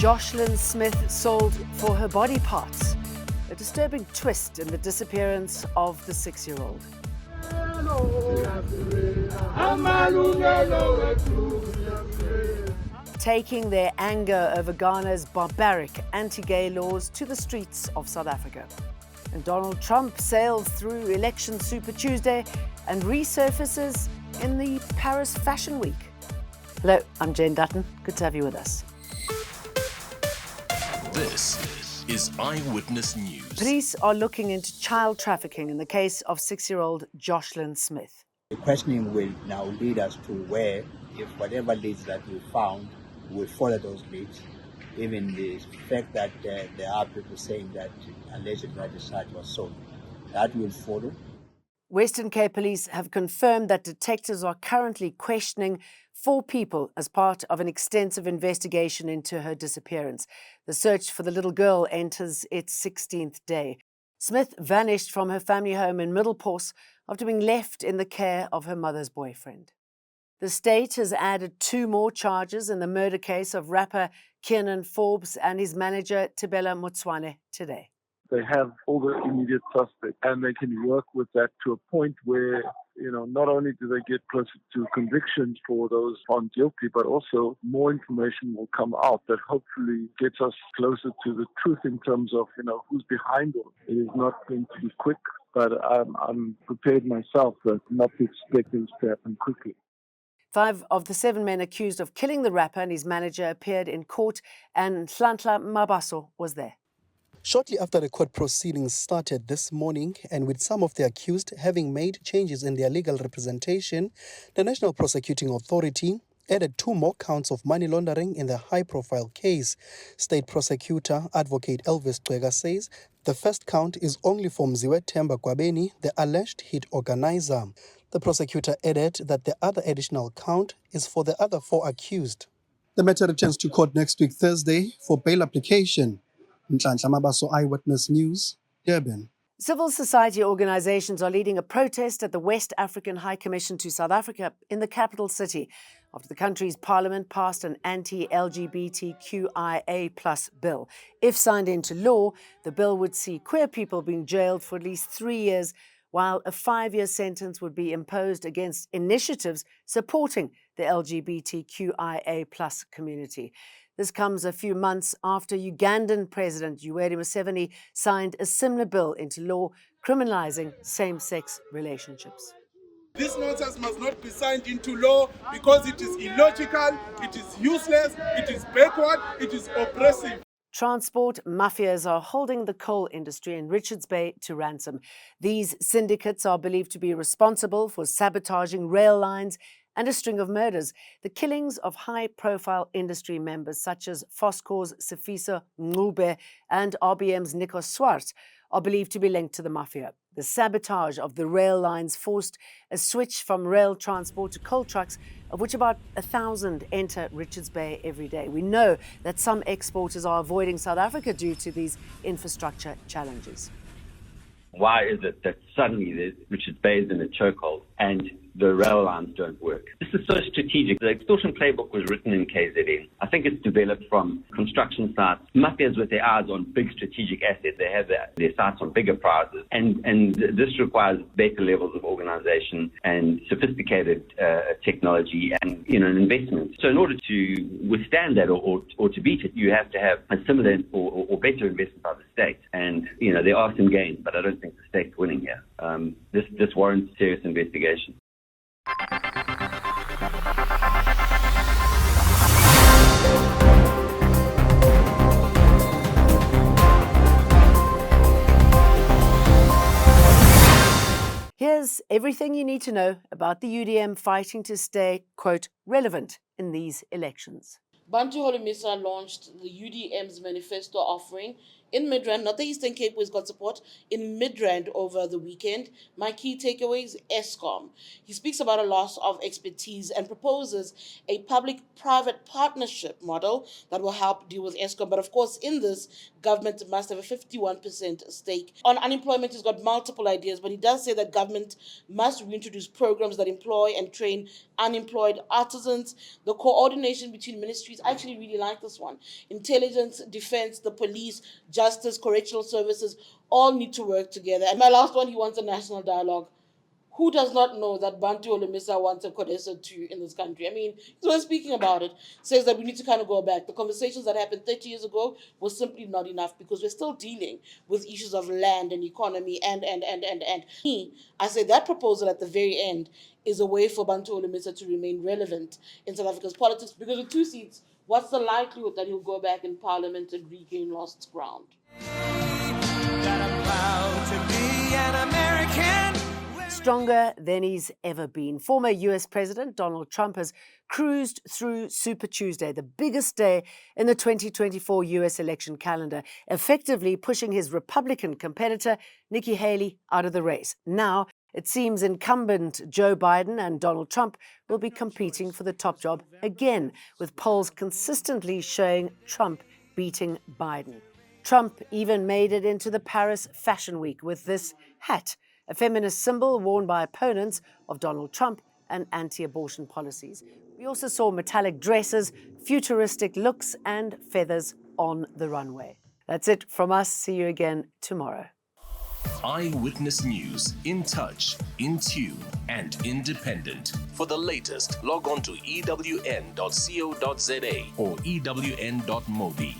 Joshlin Smith sold for her body parts. A disturbing twist in the disappearance of the 6-year-old. Taking their anger over Ghana's barbaric anti-gay laws to the streets of South Africa. And Donald Trump sails through Election Super Tuesday and resurfaces in the Paris Fashion Week. Hello, I'm Jane Dutton. Good to have you with us. This is Eyewitness News. Police are looking into child trafficking in the case of 6-year-old Joshlin Smith. The questioning will now lead us to where, if whatever leads that we found, we'll follow those leads. Even the fact that there are people saying that allegedly that the child was sold, that will follow. Western Cape Police have confirmed that detectives are currently questioning 4 people as part of an extensive investigation into her disappearance. The search for the little girl enters its 16th day. Smith vanished from her family home in Middelport after being left in the care of her mother's boyfriend. The state has added 2 more charges in the murder case of rapper Kiernan Forbes and his manager Tibela Motswane today. They have all the immediate suspects, and they can work with that to a point where, not only do they get closer to convictions for those found guilty, but also more information will come out that hopefully gets us closer to the truth in terms of, who's behind it. It is not going to be quick, but I'm prepared myself not to expect things to happen quickly. 5 of the 7 men accused of killing the rapper and his manager appeared in court, and Nhlanhla Mabaso was there. Shortly after the court proceedings started this morning, and with some of the accused having made changes in their legal representation, the National Prosecuting Authority added 2 more counts of money laundering in the high-profile case. State Prosecutor Advocate Elvis Cwega says the first count is only for Mziwe Themba Gwabeni, the alleged hit organizer. The prosecutor added that the other additional count is for the other 4 accused. The matter returns to court next week, Thursday, for bail application. Nhlanhla Mabaso, Eyewitness News, Durban. Civil society organizations are leading a protest at the West African High Commission to South Africa in the capital city after the country's parliament passed an anti-LGBTQIA+ bill. If signed into law, the bill would see queer people being jailed for at least 3 years, while a 5-year sentence would be imposed against initiatives supporting the LGBTQIA+ community. This comes a few months after Ugandan President Yoweri Museveni signed a similar bill into law criminalizing same-sex relationships. This nonsense must not be signed into law because it is illogical, it is useless, it is backward, it is oppressive. Transport mafias are holding the coal industry in Richards Bay to ransom. These syndicates are believed to be responsible for sabotaging rail lines and a string of murders. The killings of high-profile industry members such as Foscor's Sifiso Ngube and RBM's Nikos Swart are believed to be linked to the mafia. The sabotage of the rail lines forced a switch from rail transport to coal trucks, of which about 1,000 enter Richards Bay every day. We know that some exporters are avoiding South Africa due to these infrastructure challenges. Why is it that suddenly Richards Bay is in a chokehold and the rail lines don't work? This is so strategic. The extortion playbook was written in KZN. I think it's developed from construction sites. Mafias with their eyes on big strategic assets. They have their sights on bigger prizes. And this requires better levels of organization and sophisticated technology and an investment. So in order to withstand that or to beat it, you have to have a similar or better investment by the state. And, there are some gains, but I don't think the state's winning here. This warrants serious investigation. Here's everything you need to know about the UDM fighting to stay, quote, relevant in these elections. Bantu Holomisa launched the UDM's manifesto offering in Midrand, not the Eastern Cape, where he's got support, in Midrand over the weekend. My key takeaways, Eskom. He speaks about a loss of expertise and proposes a public-private partnership model that will help deal with Eskom. But of course, in this, government must have a 51% stake. On unemployment, he's got multiple ideas, but he does say that government must reintroduce programs that employ and train unemployed artisans. The coordination between ministries, I actually really like this one. Intelligence, defense, the police, justice, correctional services, all need to work together. And my last one, he wants a national dialogue. Who does not know that Bantu Olumisa wants a Codeso too in this country? I mean, he's been speaking about it, says that we need to kind of go back. The conversations that happened 30 years ago were simply not enough because we're still dealing with issues of land and economy and. I say that proposal at the very end is a way for Bantu Olumisa to remain relevant in South Africa's politics, because with 2 seats, what's the likelihood that he'll go back in parliament and regain lost ground? That I'm proud to be an American. Stronger than he's ever been. Former US President Donald Trump has cruised through Super Tuesday, the biggest day in the 2024 US election calendar, effectively pushing his Republican competitor, Nikki Haley, out of the race. Now, it seems incumbent Joe Biden and Donald Trump will be competing for the top job again, with polls consistently showing Trump beating Biden. Trump even made it into the Paris Fashion Week with this hat, a feminist symbol worn by opponents of Donald Trump and anti-abortion policies. We also saw metallic dresses, futuristic looks, and feathers on the runway. That's it from us. See you again tomorrow. Eyewitness News, in touch, in tune, and independent. For the latest, log on to ewn.co.za or ewn.mobi.